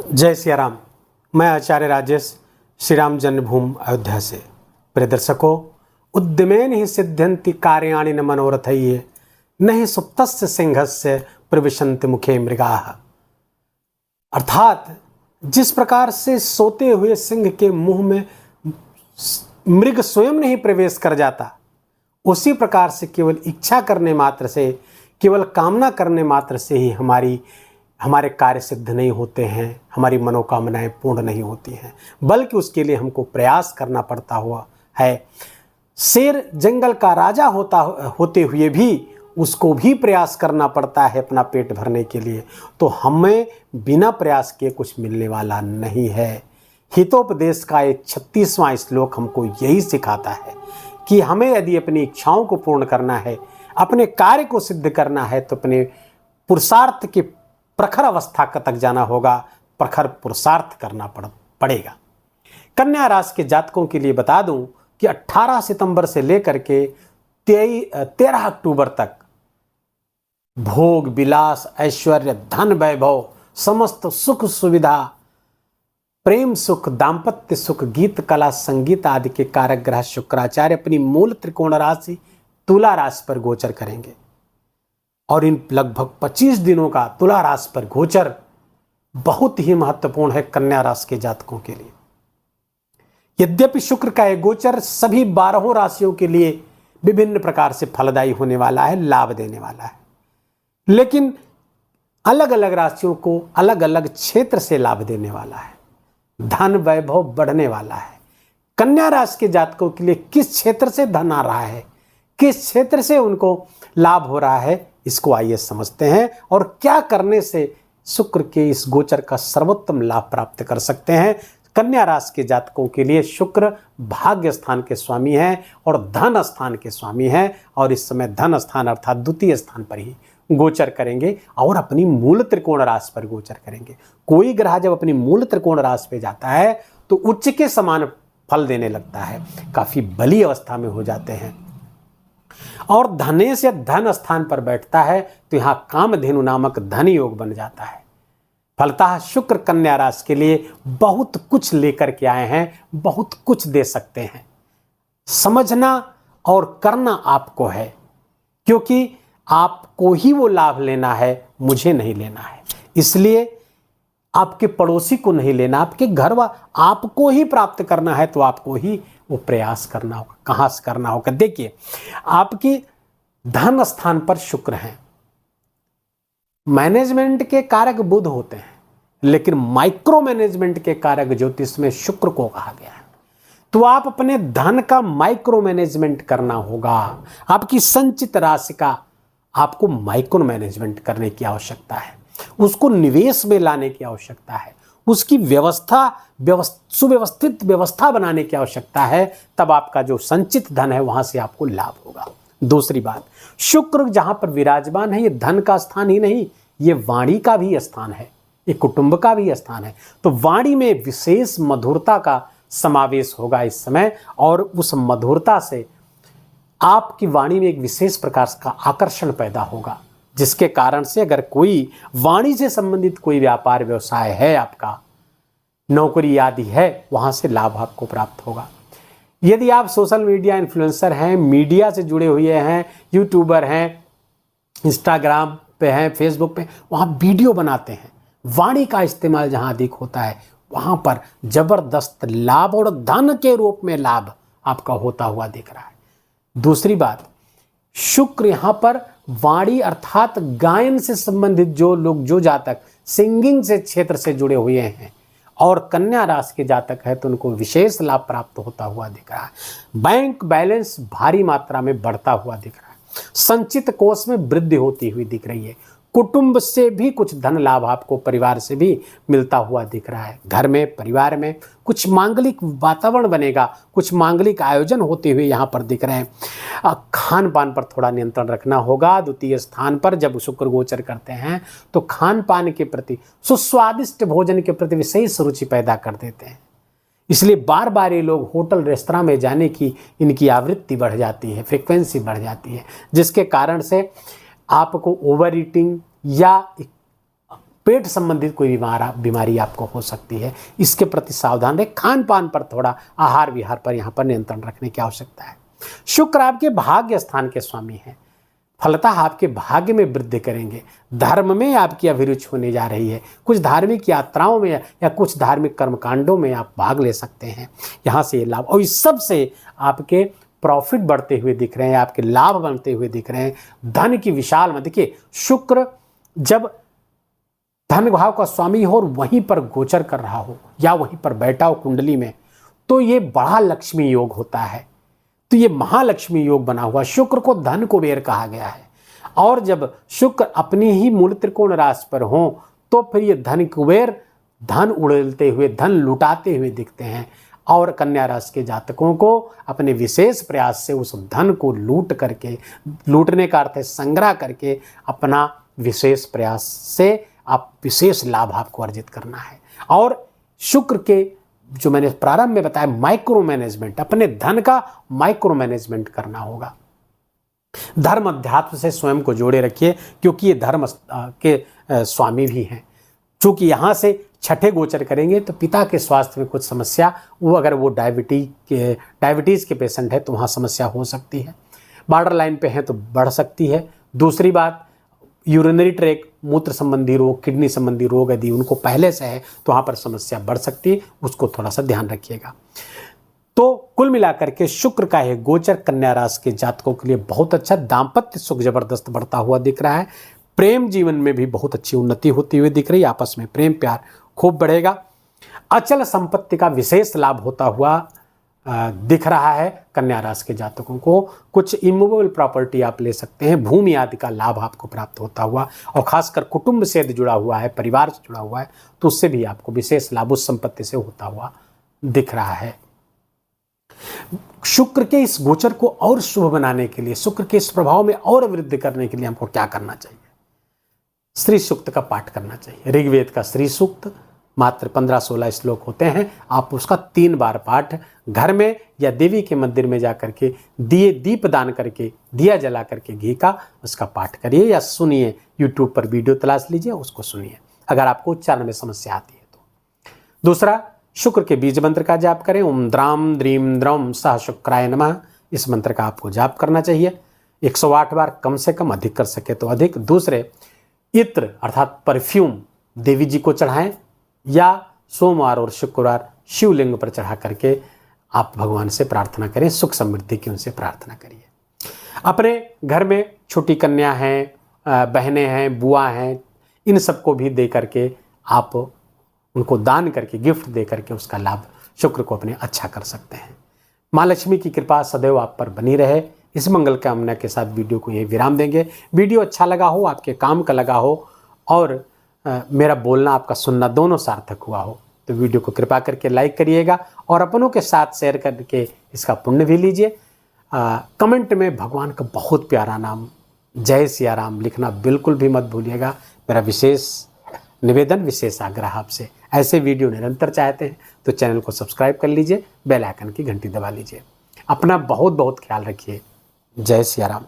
जय सिया राम। मैं आचार्य राजेश श्री राम जन्मभूमि अयोध्या से। प्रिय दर्शकों, उद्यमेन ही सिद्ध्यन्ति कार्याणि न मनोरथैः न हि सुप्तस्य सिंहस्य प्रविशन्ति मुखे मृगाः। अर्थात जिस प्रकार से सोते हुए सिंह के मुंह में मृग स्वयं नहीं प्रवेश कर जाता, उसी प्रकार से केवल इच्छा करने मात्र से, केवल कामना करने मात्र से ही हमारे कार्य सिद्ध नहीं होते हैं, हमारी मनोकामनाएं पूर्ण नहीं होती हैं, बल्कि उसके लिए हमको प्रयास करना पड़ता हुआ है। शेर जंगल का राजा होते हुए भी उसको भी प्रयास करना पड़ता है अपना पेट भरने के लिए। तो हमें बिना प्रयास किए कुछ मिलने वाला नहीं है। हितोपदेश का एक 36वां श्लोक हमको यही सिखाता है कि हमें यदि अपनी इच्छाओं को पूर्ण करना है, अपने कार्य को सिद्ध करना है, तो अपने पुरुषार्थ के प्रखर अवस्था तक जाना होगा, प्रखर पुरुषार्थ करना पड़ेगा। कन्या राशि के जातकों के लिए बता दूं कि 18 सितंबर से लेकर के 13 अक्टूबर तक भोग विलास, ऐश्वर्य, धन, वैभव, समस्त सुख सुविधा, प्रेम सुख, दाम्पत्य सुख, गीत कला, संगीत आदि के कारक ग्रह शुक्राचार्य अपनी मूल त्रिकोण राशि तुला राशि पर गोचर करेंगे। और इन लगभग 25 दिनों का तुला राशि पर गोचर बहुत ही महत्वपूर्ण है कन्या राशि के जातकों के लिए। यद्यपि शुक्र का यह गोचर सभी 12 राशियों के लिए विभिन्न प्रकार से फलदायी होने वाला है, लाभ देने वाला है, लेकिन अलग अलग राशियों को अलग अलग क्षेत्र से लाभ देने वाला है। धन वैभव बढ़ने वाला है। कन्या राशि के जातकों के लिए किस क्षेत्र से धन आ रहा है, किस क्षेत्र से उनको लाभ हो रहा है, इसको आइए समझते हैं और क्या करने से शुक्र के इस गोचर का सर्वोत्तम लाभ प्राप्त कर सकते हैं। कन्या राशि के जातकों के लिए शुक्र भाग्य स्थान के स्वामी हैं और धन स्थान के स्वामी हैं, और इस समय धन स्थान अर्थात द्वितीय स्थान पर ही गोचर करेंगे और अपनी मूल त्रिकोण राशि पर गोचर करेंगे। कोई ग्रह जब अपनी मूल त्रिकोण राशि पे जाता है तो उच्च के समान फल देने लगता है, काफी बली अवस्था में हो जाते हैं। और धने से धन स्थान पर बैठता है तो यहां कामधेनु नामक धन योग बन जाता है। फलतः शुक्र कन्या राशि के लिए बहुत कुछ लेकर के आए हैं, बहुत कुछ दे सकते हैं। समझना और करना आपको है, क्योंकि आपको ही वो लाभ लेना है, मुझे नहीं लेना है। इसलिए आपके पड़ोसी को नहीं लेना, आपके घर आपको ही प्राप्त करना है, तो आपको ही वो प्रयास करना होगा। कहां से करना होगा? देखिए, आपकी धन स्थान पर शुक्र हैं, मैनेजमेंट के कारक बुध होते हैं, लेकिन माइक्रो मैनेजमेंट के कारक ज्योतिष में शुक्र को कहा गया है। तो आप अपने धन का माइक्रो मैनेजमेंट करना होगा। आपकी संचित राशि का आपको माइक्रो मैनेजमेंट करने की आवश्यकता है, उसको निवेश में लाने की आवश्यकता है, उसकी सुव्यवस्थित व्यवस्था बनाने की आवश्यकता है। तब आपका जो संचित धन है वहां से आपको लाभ होगा। दूसरी बात, शुक्र जहां पर विराजमान है, ये धन का स्थान ही नहीं, ये वाणी का भी स्थान है, ये कुटुंब का भी स्थान है। तो वाणी में विशेष मधुरता का समावेश होगा इस समय, और उस मधुरता से आपकी वाणी में एक विशेष प्रकार का आकर्षण पैदा होगा, जिसके कारण से अगर कोई वाणी से संबंधित कोई व्यापार व्यवसाय है, आपका नौकरी आदि है, वहां से लाभ आपको प्राप्त होगा। यदि आप सोशल मीडिया इन्फ्लुएंसर हैं, मीडिया से जुड़े हुए हैं, यूट्यूबर हैं, इंस्टाग्राम पे हैं, फेसबुक पे, वहां वीडियो बनाते हैं, वाणी का इस्तेमाल जहां अधिक होता है, वहां पर जबरदस्त लाभ और धन के रूप में लाभ आपका होता हुआ दिख रहा है। दूसरी बात, शुक्र यहां पर वाणी अर्थात गायन से संबंधित जो लोग, जो जातक सिंगिंग से क्षेत्र से जुड़े हुए हैं और कन्या राशि के जातक है, तो उनको विशेष लाभ प्राप्त होता हुआ दिख रहा है। बैंक बैलेंस भारी मात्रा में बढ़ता हुआ दिख रहा है, संचित कोष में वृद्धि होती हुई दिख रही है, कुटुंब से भी कुछ धन लाभ आपको परिवार से भी मिलता हुआ दिख रहा है। घर में, परिवार में कुछ मांगलिक वातावरण बनेगा, कुछ मांगलिक आयोजन होते हुए यहाँ पर दिख रहे हैं। खान पान पर थोड़ा नियंत्रण रखना होगा। द्वितीय स्थान पर जब शुक्र गोचर करते हैं तो खान पान के प्रति, सुस्वादिष्ट भोजन के प्रति विशेष रुचि पैदा कर देते हैं। इसलिए बार बार ये लोग होटल रेस्तरां में जाने की इनकी आवृत्ति बढ़ जाती है, फ्रिक्वेंसी बढ़ जाती है, जिसके कारण से आपको ओवर ईटिंग या पेट संबंधित कोई बीमारी आपको हो सकती है, इसके प्रति सावधान रहें। खान पान पर थोड़ा, आहार विहार पर यहाँ पर नियंत्रण रखने की आवश्यकता है। शुक्र आपके भाग्य स्थान के स्वामी हैं, फलतः आपके भाग्य में वृद्धि करेंगे। धर्म में आपकी अभिरुचि होने जा रही है, कुछ धार्मिक यात्राओं में या कुछ धार्मिक कर्मकांडों में आप भाग ले सकते हैं, यहाँ से ये लाभ। और इस सब से आपके प्रॉफिट बढ़ते हुए दिख रहे हैं, आपके लाभ बनते हुए दिख रहे हैं। धन की विशाल में देखिए, शुक्र जब धन भाव का स्वामी हो और वहीं पर गोचर कर रहा हो या वहीं पर बैठा हो कुंडली में, तो ये बड़ा लक्ष्मी योग होता है। तो ये महालक्ष्मी योग बना हुआ। शुक्र को धन कुबेर कहा गया है, और जब शुक्र अपनी ही मूल त्रिकोण राशि पर हो तो फिर ये धन कुबेर धन उड़ेलते हुए, धन लुटाते हुए दिखते हैं। और कन्या राशि के जातकों को अपने विशेष प्रयास से उस धन को लूटने का अर्थ है संग्रह करके, अपना विशेष प्रयास से आप विशेष लाभ आपको अर्जित करना है। और शुक्र के जो मैंने प्रारंभ में बताया माइक्रो मैनेजमेंट, अपने धन का माइक्रो मैनेजमेंट करना होगा। धर्म अध्यात्म से स्वयं को जोड़े रखिए, क्योंकि ये धर्म के स्वामी भी हैं। चूंकि यहाँ से छठे गोचर करेंगे तो पिता के स्वास्थ्य में कुछ समस्या, वो अगर वो डायबिटीज़ के पेशेंट है तो वहाँ समस्या हो सकती है। बॉर्डर लाइन पे हैं तो बढ़ सकती है। दूसरी बात, यूरिनरी ट्रैक, मूत्र संबंधी रोग, किडनी संबंधी रोग यदि उनको पहले से है तो वहाँ पर समस्या बढ़ सकती है, उसको थोड़ा सा ध्यान रखिएगा। तो कुल मिलाकर के शुक्र का यह गोचर कन्या राशि के जातकों के लिए बहुत अच्छा, दाम्पत्य सुख जबरदस्त बढ़ता हुआ दिख रहा है। प्रेम जीवन में भी बहुत अच्छी उन्नति होती हुई दिख रही है, आपस में प्रेम प्यार खूब बढ़ेगा। अचल संपत्ति का विशेष लाभ होता हुआ दिख रहा है कन्या राशि के जातकों को। कुछ इमूवेबल प्रॉपर्टी आप ले सकते हैं, भूमि आदि का लाभ आपको प्राप्त होता हुआ, और खासकर कुटुंब से यदि जुड़ा हुआ है, परिवार से जुड़ा हुआ है, तो उससे भी आपको विशेष लाभ उस संपत्ति से होता हुआ दिख रहा है। शुक्र के इस गोचर को और शुभ बनाने के लिए, शुक्र के इस प्रभाव में और वृद्धि करने के लिए हमको क्या करना चाहिए? श्री सूक्त का पाठ करना चाहिए। ऋग्वेद का श्री सूक्त मात्र 15-16 श्लोक होते हैं, आप उसका 3 बार पाठ घर में या देवी के मंदिर में जाकर के दीप दान करके, दिया जला करके घी का, उसका पाठ करिए या सुनिए। यूट्यूब पर वीडियो तलाश लीजिए, उसको सुनिए अगर आपको उच्चारण में समस्या आती है तो। दूसरा, शुक्र के बीज मंत्र का जाप करें। ओम द्राम द्रीम द्रौम सह शुक्राय नमः, इस मंत्र का आपको जाप करना चाहिए 108 बार, कम से कम, अधिक कर सके तो अधिक। दूसरे, इत्र अर्थात परफ्यूम देवी जी को चढ़ाएं या सोमवार और शुक्रवार शिवलिंग पर चढ़ा करके आप भगवान से प्रार्थना करें, सुख समृद्धि की उनसे प्रार्थना करिए। अपने घर में छोटी कन्या हैं, बहनें हैं, बुआ हैं, इन सबको भी दे करके आप उनको दान करके, गिफ्ट दे करके उसका लाभ शुक्र को अपने अच्छा कर सकते हैं। माँ लक्ष्मी की कृपा सदैव आप पर बनी रहे, इस मंगल कामना के साथ वीडियो को यही विराम देंगे। वीडियो अच्छा लगा हो, आपके काम का लगा हो, और मेरा बोलना आपका सुनना दोनों सार्थक हुआ हो, तो वीडियो को कृपा करके लाइक करिएगा और अपनों के साथ शेयर करके इसका पुण्य भी लीजिए। कमेंट में भगवान का बहुत प्यारा नाम जय सिया राम लिखना बिल्कुल भी मत भूलिएगा। मेरा विशेष निवेदन, विशेष आग्रह आपसे। ऐसे वीडियो निरंतर चाहते हैं तो चैनल को सब्सक्राइब कर लीजिए, बेल आइकन की घंटी दबा लीजिए। अपना बहुत बहुत ख्याल रखिए। जय सिया राम।